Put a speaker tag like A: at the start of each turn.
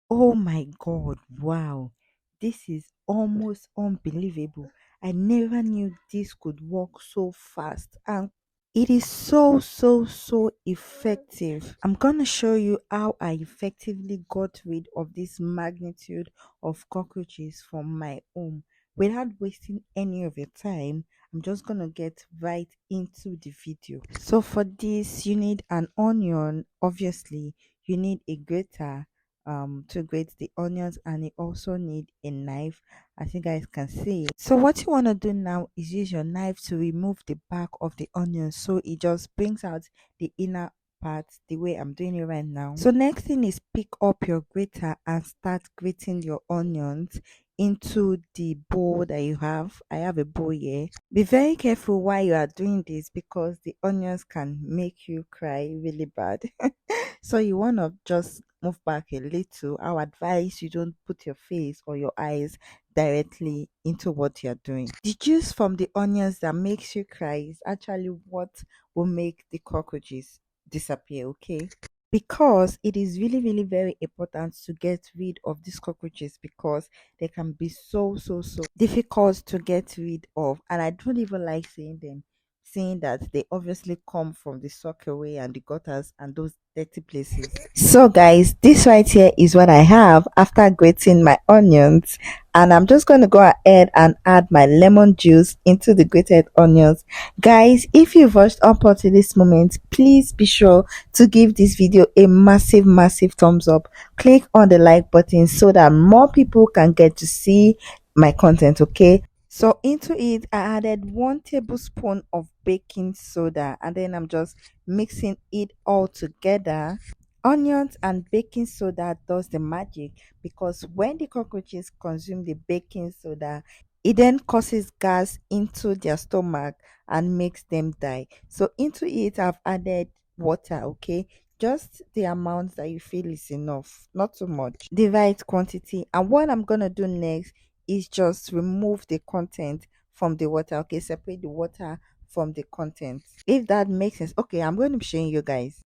A: Oh my god, wow. This is almost unbelievable. I never knew this could work so fast and it is so effective. I'm gonna show you how I effectively got rid of this magnitude of cockroaches from my home without wasting any of your time. I'm just gonna get right into the video. So for this, you need an onion, obviously, you need a grater to grate the onions, and you also need a knife, as you guys can see. So what you want to do now is use your knife to remove the back of the onion, so it just brings out the inner part the way I'm doing it right now. So next thing is pick up your grater and start grating your onions into the bowl that you have. I have a bowl here. Be very careful while you are doing this because the onions can make you cry really bad. So you want to just move back a little. I would advise you don't put your face or your eyes directly into what you're doing. The juice from the onions that makes you cry is actually what will make the cockroaches disappear, okay? Because it is really very important to get rid of these cockroaches because they can be so difficult to get rid of, and I don't even like seeing them, seeing that they obviously come from the sockaway and the gutters and those dirty places. So guys, this right here is what I have after grating my onions, and I'm just going to go ahead and add my lemon juice into the grated onions. Guys, if you've watched up until this moment, please be sure to give this video a massive thumbs up. Click on the like button so that more people can get to see my content, okay? So into it, I added 1 tablespoon of baking soda, and then I'm just mixing it all together. Onions and baking soda does the magic because when the cockroaches consume the baking soda, it then causes gas into their stomach and makes them die. So into it, I've added water, okay? Just the amount that you feel is enough, not too much, the right quantity. And what I'm gonna do next is just remove the content from the water, okay? Separate the water from the content, if that makes sense. Okay, I'm going to be showing you guys.